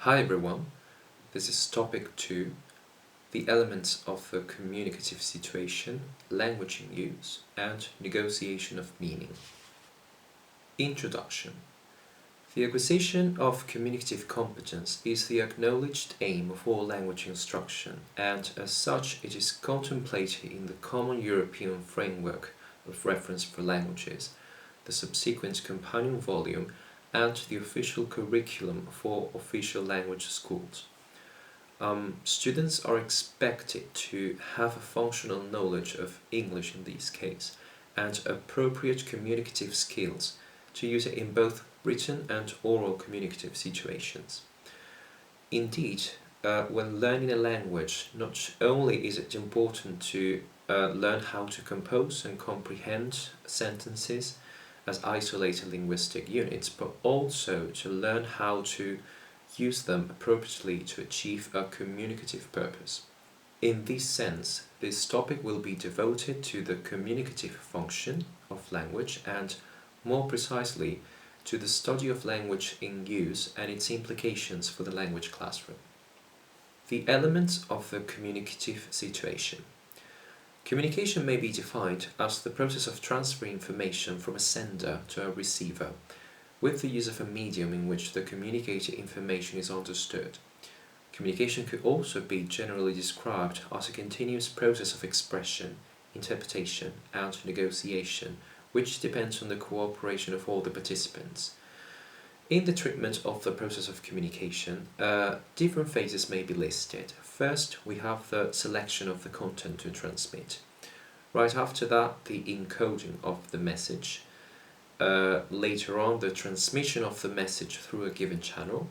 Hi everyone, this is topic 2, the elements of the communicative situation, language in use, and negotiation of meaning. Introduction. The acquisition of communicative competence is the acknowledged aim of all language instruction, and as such it is contemplated in the Common European Framework of Reference for Languages, the subsequent companion volume, and the official curriculum for official language schools. Students are expected to have a functional knowledge of English in this case, and appropriate communicative skills to use it in both written and oral communicative situations. Indeed, when learning a language, not only is it important to learn how to compose and comprehend sentences as isolated linguistic units, but also to learn how to use them appropriately to achieve a communicative purpose. In this sense, this topic will be devoted to the communicative function of language and, more precisely, to the study of language in use and its implications for the language classroom. The elements of the communicative situation. Communication may be defined as the process of transferring information from a sender to a receiver, with the use of a medium in which the communicated information is understood. Communication could also be generally described as a continuous process of expression, interpretation, and negotiation, which depends on the cooperation of all the participants. In the treatment of the process of communication, different phases may be listed. First, we have the selection of the content to transmit. Right after that, the encoding of the message. Later on, the transmission of the message through a given channel.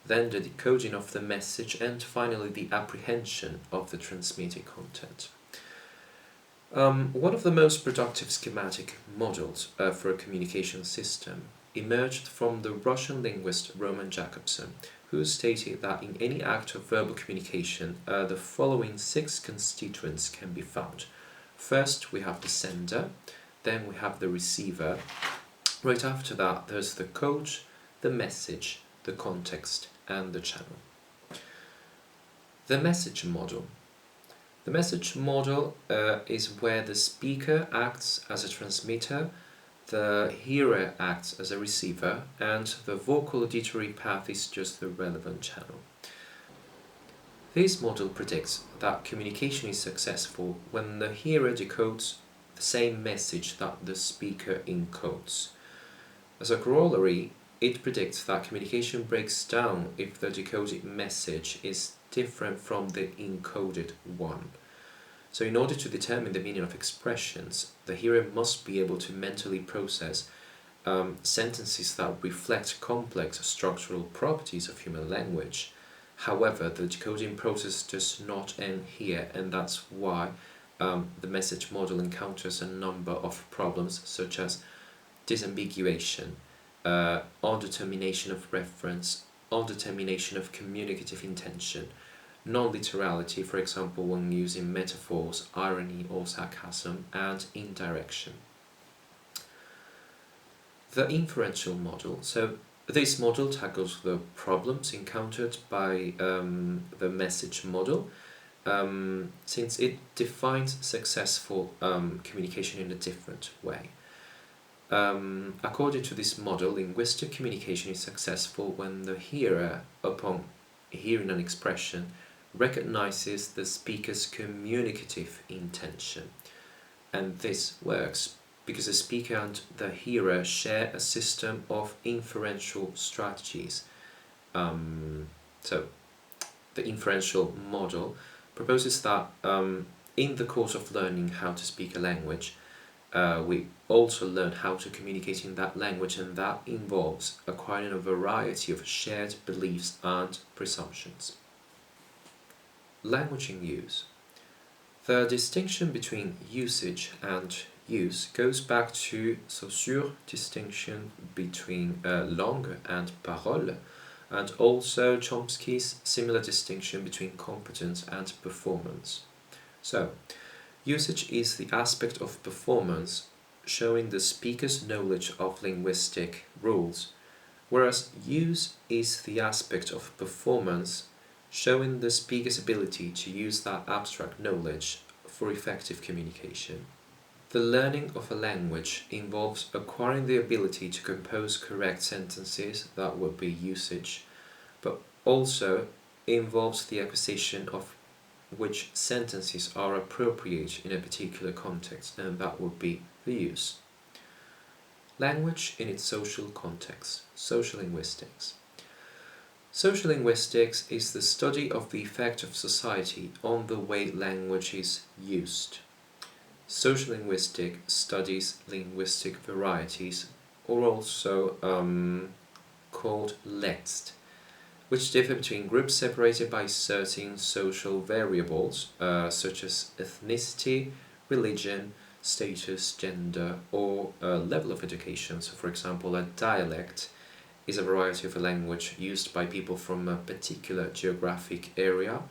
Then the decoding of the message, and finally the apprehension of the transmitted content. One of the most productive schematic models for a communication system emerged from the Russian linguist Roman Jakobson, who stated that in any act of verbal communication, the following 6 constituents can be found. First, we have the sender, then we have the receiver. Right after that, there's the code, the message, the context, and the channel. The message model. The message model is where the speaker acts as a transmitter, the hearer acts as a receiver, and the vocal auditory path is just the relevant channel. This model predicts that communication is successful when the hearer decodes the same message that the speaker encodes. As a corollary, it predicts that communication breaks down if the decoded message is different from the encoded one. So in order to determine the meaning of expressions, the hearer must be able to mentally process sentences that reflect complex structural properties of human language. However, the decoding process does not end here, and that's why the message model encounters a number of problems such as disambiguation, undetermination of reference, undetermination of communicative intention, non-literality, for example when using metaphors, irony or sarcasm, and indirection. The inferential model. So this model tackles the problems encountered by the message model, since it defines successful communication in a different way. According to this model, linguistic communication is successful when the hearer, upon hearing an expression, recognizes the speaker's communicative intention. And this works because the speaker and the hearer share a system of inferential strategies. So the inferential model proposes that in the course of learning how to speak a language, we also learn how to communicate in that language, and that involves acquiring a variety of shared beliefs and presumptions. Language in use. The distinction between usage and use goes back to Saussure's distinction between langue and parole, and also Chomsky's similar distinction between competence and performance. So, usage is the aspect of performance showing the speaker's knowledge of linguistic rules, whereas use is the aspect of performance, showing the speaker's ability to use that abstract knowledge for effective communication. The learning of a language involves acquiring the ability to compose correct sentences, that would be usage, but also involves the acquisition of which sentences are appropriate in a particular context, and that would be the use. Language in its social context, sociolinguistics. Sociolinguistics is the study of the effect of society on the way language is used. Sociolinguistic studies linguistic varieties, or also called lext, which differ between groups separated by certain social variables, such as ethnicity, religion, status, gender, or level of education. So, for example, a dialect is a variety of a language used by people from a particular geographic area,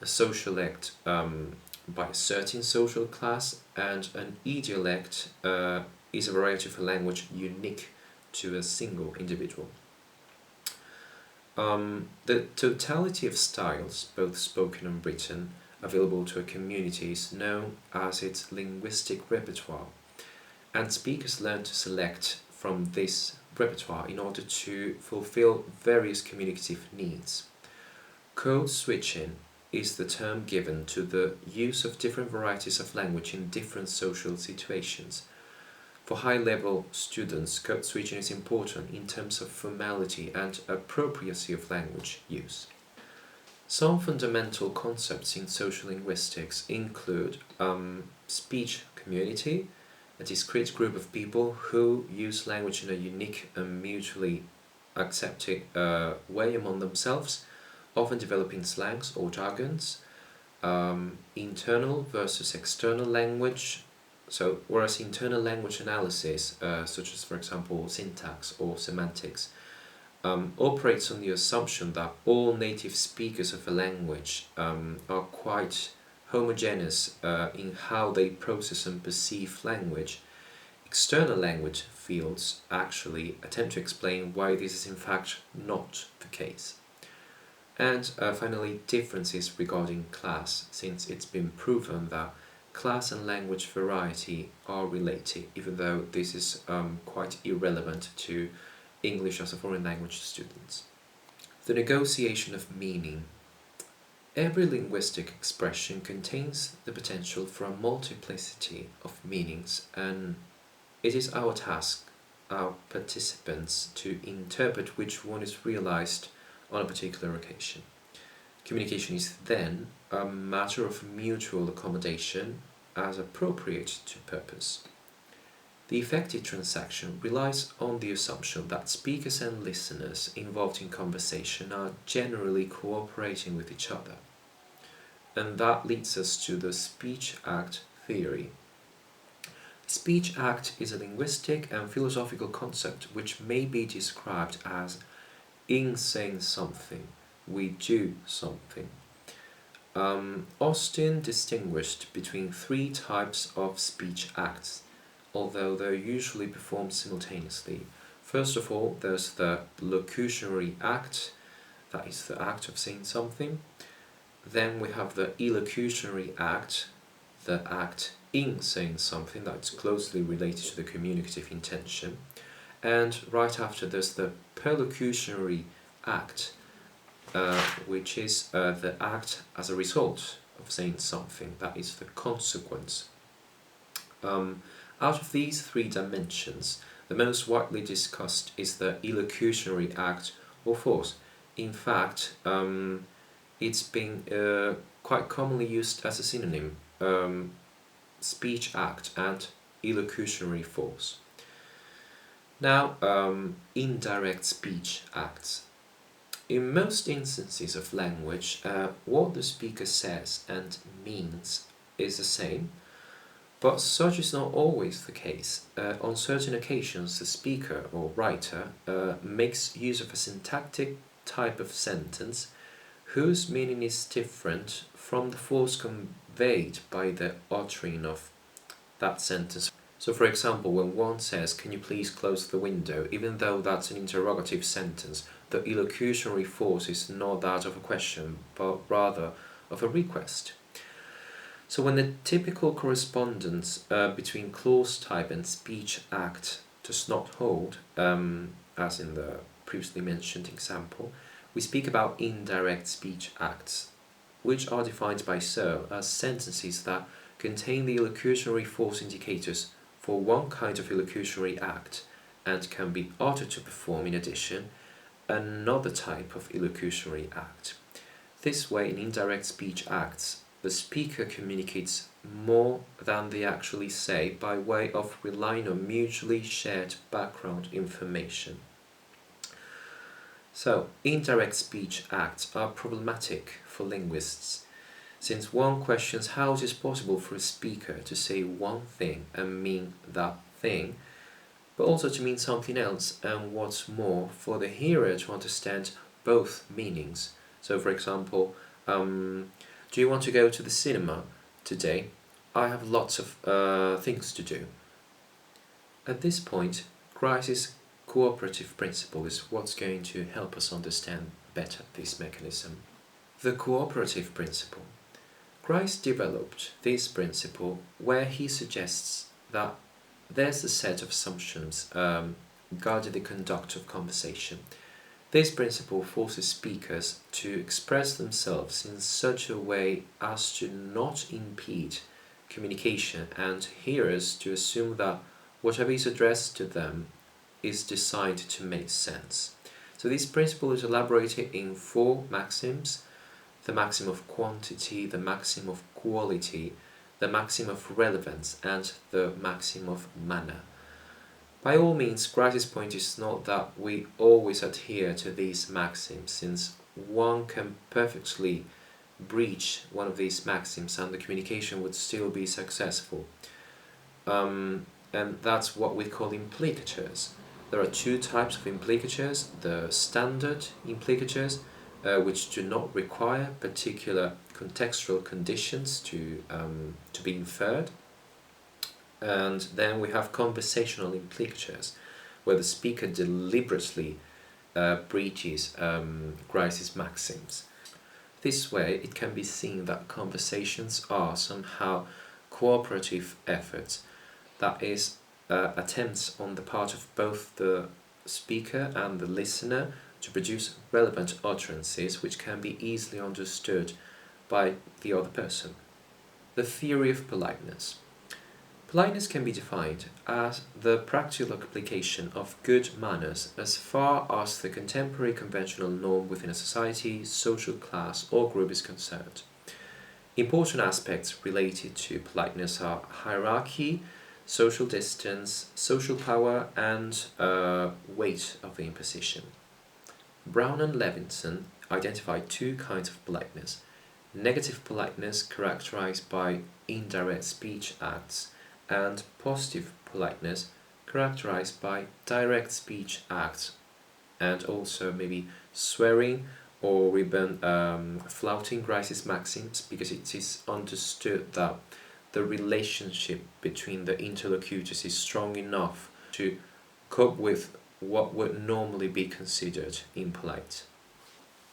a sociolect by a certain social class, and an idiolect is a variety of a language unique to a single individual. The totality of styles, both spoken and written, available to a community is known as its linguistic repertoire, and speakers learn to select from this repertoire in order to fulfill various communicative needs. Code switching is the term given to the use of different varieties of language in different social situations. For high-level students, code switching is important in terms of formality and appropriacy of language use. Some fundamental concepts in sociolinguistics include speech community, a discrete group of people who use language in a unique and mutually accepted way among themselves, often developing slangs or jargons. Internal versus external language. So, whereas internal language analysis, such as, for example, syntax or semantics, operates on the assumption that all native speakers of a language are quite homogeneous in how they process and perceive language, external language fields actually attempt to explain why this is in fact not the case. And finally, differences regarding class, since it's been proven that class and language variety are related, even though this is quite irrelevant to English as a foreign language students. The negotiation of meaning. Every linguistic expression contains the potential for a multiplicity of meanings, and it is our task, our participants, to interpret which one is realized on a particular occasion. Communication is then a matter of mutual accommodation as appropriate to purpose. The effective transaction relies on the assumption that speakers and listeners involved in conversation are generally cooperating with each other. And that leads us to the speech act theory. Speech act is a linguistic and philosophical concept which may be described as in saying something, we do something. Austin distinguished between three types of speech acts, although they're usually performed simultaneously. First of all, there's the locutionary act, that is the act of saying something. Then we have the elocutionary act, the act in saying something that's closely related to the communicative intention. And right after there's the perlocutionary act, which is the act as a result of saying something, that is the consequence. Out of these three dimensions, the most widely discussed is the elocutionary act or force. In fact, it's been quite commonly used as a synonym, speech act and elocutionary force. Now, indirect speech acts. In most instances of language, what the speaker says and means is the same, but such is not always the case. On certain occasions, the speaker or writer makes use of a syntactic type of sentence whose meaning is different from the force conveyed by the uttering of that sentence. So for example, when one says, "Can you please close the window?" even though that's an interrogative sentence, the illocutionary force is not that of a question, but rather of a request. So when the typical correspondence between clause type and speech act does not hold, as in the previously mentioned example, we speak about indirect speech acts, which are defined by Searle as sentences that contain the illocutionary force indicators for one kind of illocutionary act and can be altered to perform, in addition, another type of illocutionary act. This way, in indirect speech acts, the speaker communicates more than they actually say by way of relying on mutually shared background information. So, indirect speech acts are problematic for linguists, since one questions how it is possible for a speaker to say one thing and mean that thing, but also to mean something else, and what's more, for the hearer to understand both meanings. So, for example, do you want to go to the cinema today? I have lots of things to do. At this point, Grice's cooperative principle is what's going to help us understand better this mechanism. The cooperative principle. Grice developed this principle where he suggests that there's a set of assumptions regarding the conduct of conversation. This principle forces speakers to express themselves in such a way as to not impede communication, and hearers to assume that whatever is addressed to them is designed to make sense. So this principle is elaborated in 4 maxims: the maxim of quantity, the maxim of quality, the maxim of relevance, and the maxim of manner. By all means, Grice's point is not that we always adhere to these maxims, since one can perfectly breach one of these maxims and the communication would still be successful. And that's what we call implicatures. There are 2 types of implicatures: the standard implicatures, which do not require particular contextual conditions to be inferred. And then we have conversational implicatures, where the speaker deliberately breaches Grice's maxims. This way, it can be seen that conversations are somehow cooperative efforts, that is, attempts on the part of both the speaker and the listener to produce relevant utterances which can be easily understood by the other person. The theory of politeness. Politeness can be defined as the practical application of good manners as far as the contemporary conventional norm within a society, social class, or group is concerned. Important aspects related to politeness are hierarchy, social distance, social power, and weight of the imposition. Brown and Levinson identified 2 kinds of politeness: negative politeness, characterized by indirect speech acts, and positive politeness, characterized by direct speech acts, and also maybe swearing or even flouting Grice's maxims, because it is understood that the relationship between the interlocutors is strong enough to cope with what would normally be considered impolite.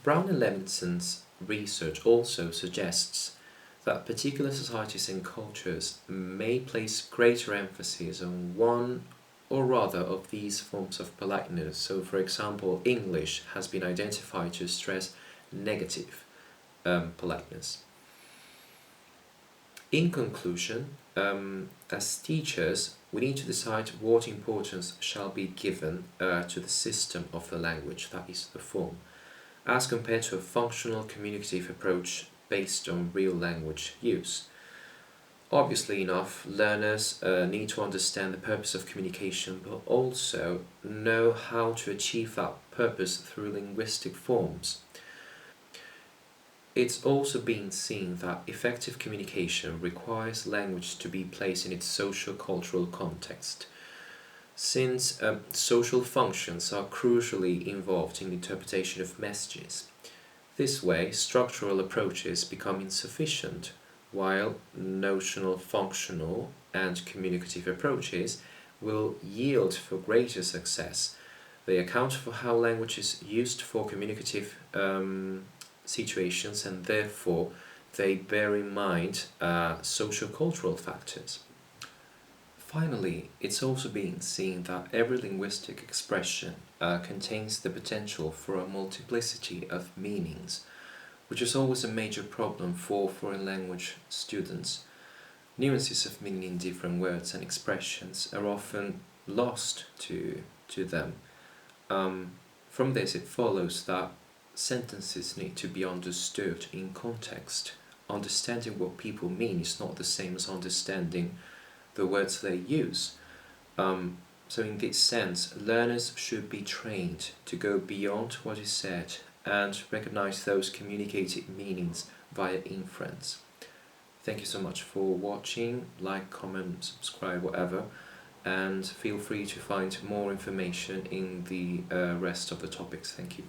Brown and Levinson's research also suggests that particular societies and cultures may place greater emphasis on one or rather of these forms of politeness. So, for example, English has been identified to stress negative politeness. In conclusion, as teachers, we need to decide what importance shall be given to the system of the language, that is, the form, as compared to a functional communicative approach based on real language use. Obviously enough, learners need to understand the purpose of communication, but also know how to achieve that purpose through linguistic forms. It's also been seen that effective communication requires language to be placed in its socio-cultural context, since social functions are crucially involved in the interpretation of messages. This way, structural approaches become insufficient while notional, functional, and communicative approaches will yield for greater success. They account for how language is used for communicative situations, and therefore they bear in mind social-cultural factors. Finally, it's also been seen that every linguistic expression contains the potential for a multiplicity of meanings, which is always a major problem for foreign language students. Nuances of meaning in different words and expressions are often lost to them. From this, it follows that sentences need to be understood in context. Understanding what people mean is not the same as understanding the words they use. So in this sense, learners should be trained to go beyond what is said and recognize those communicated meanings via inference. Thank you so much for watching. Like, comment, subscribe, whatever, and feel free to find more information in the rest of the topics. Thank you.